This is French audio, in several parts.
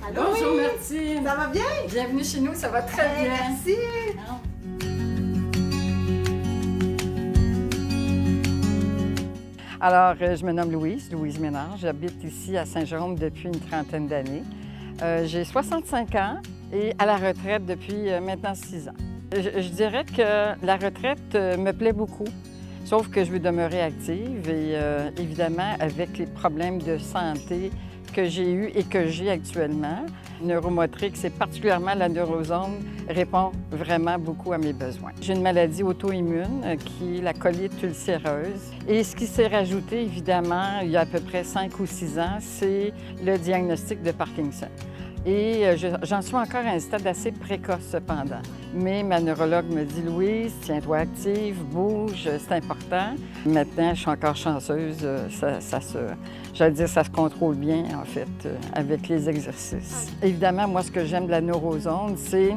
Allô, Bonjour oui. Martine! Ça va bien? Bienvenue chez nous, ça va très bien. Merci. Alors, je me nomme Louise Ménard. J'habite ici à Saint-Jérôme depuis une trentaine d'années. J'ai 65 ans et à la retraite depuis maintenant 6 ans. Je dirais que la retraite me plaît beaucoup, sauf que je veux demeurer active et évidemment, avec les problèmes de santé que j'ai eus et que j'ai actuellement, neuromotrique, c'est particulièrement la neurosome, répond vraiment beaucoup à mes besoins. J'ai une maladie auto-immune qui est la colite ulcéreuse. Et ce qui s'est rajouté, évidemment, il y a à peu près 5 ou 6 ans, c'est le diagnostic de Parkinson. Et j'en suis encore à un stade assez précoce cependant. Mais ma neurologue me dit « Louise, tiens-toi active, bouge, c'est important ». Maintenant, je suis encore chanceuse, ça se contrôle bien en fait avec les exercices. Évidemment, moi ce que j'aime de la neurosome, c'est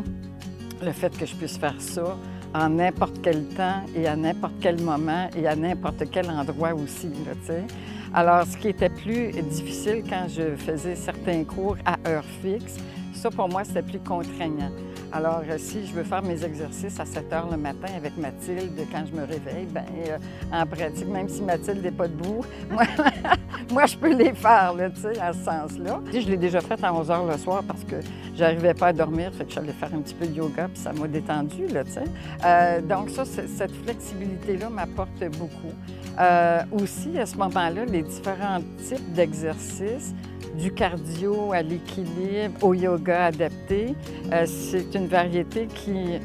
le fait que je puisse faire ça en n'importe quel temps et à n'importe quel moment et à n'importe quel endroit aussi, là, tu sais. Alors, ce qui était plus difficile quand je faisais certains cours à heure fixe, ça, pour moi, c'était plus contraignant. Alors, si je veux faire mes exercices à 7 heures le matin avec Mathilde, quand je me réveille, bien, en pratique, même si Mathilde n'est pas debout, moi, je peux les faire, là, tu sais, à ce sens-là. Je l'ai déjà fait à 11 heures le soir parce que j'arrivais pas à dormir, fait que j'allais faire un petit peu de yoga, puis ça m'a détendu, là, tu sais. Donc ça, cette flexibilité-là m'apporte beaucoup. Aussi, à ce moment-là, les différents types d'exercices, du cardio à l'équilibre, au yoga adapté, c'est une variété qui,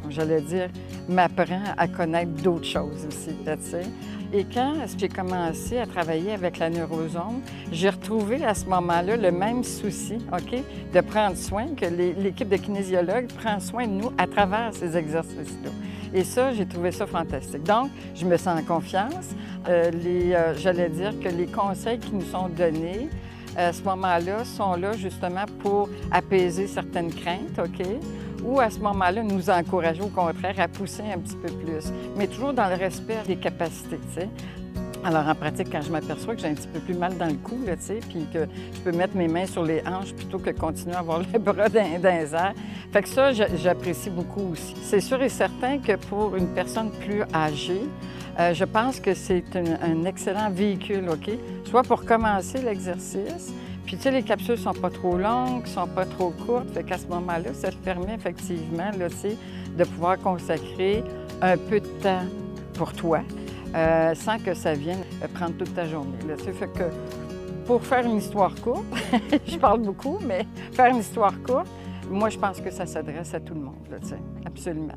j'allais dire, m'apprend à connaître d'autres choses aussi, tu sais. Et quand j'ai commencé à travailler avec la neurosome, j'ai retrouvé à ce moment-là le même souci, OK, de prendre soin, que l'équipe de kinésiologues prend soin de nous à travers ces exercices-là. Et ça, j'ai trouvé ça fantastique. Donc, je me sens en confiance. J'allais dire que les conseils qui nous sont donnés, à ce moment-là, sont là justement pour apaiser certaines craintes, OK? Ou à ce moment-là, nous encourager au contraire à pousser un petit peu plus, mais toujours dans le respect des capacités, tu sais. Alors, en pratique, quand je m'aperçois que j'ai un petit peu plus mal dans le cou, tu sais, puis que je peux mettre mes mains sur les hanches plutôt que continuer à avoir les bras dans les airs. Fait que ça, j'apprécie beaucoup aussi. C'est sûr et certain que pour une personne plus âgée, je pense que c'est un excellent véhicule, OK? Soit pour commencer l'exercice, puis tu sais, les capsules sont pas trop longues, sont pas trop courtes, fait qu'à ce moment-là, ça te permet effectivement, là, tu sais, de pouvoir consacrer un peu de temps pour toi, sans que ça vienne prendre toute ta journée, là, tu sais. Fait que pour faire une histoire courte, je parle beaucoup, mais faire une histoire courte, moi, je pense que ça s'adresse à tout le monde, là, tu sais, absolument.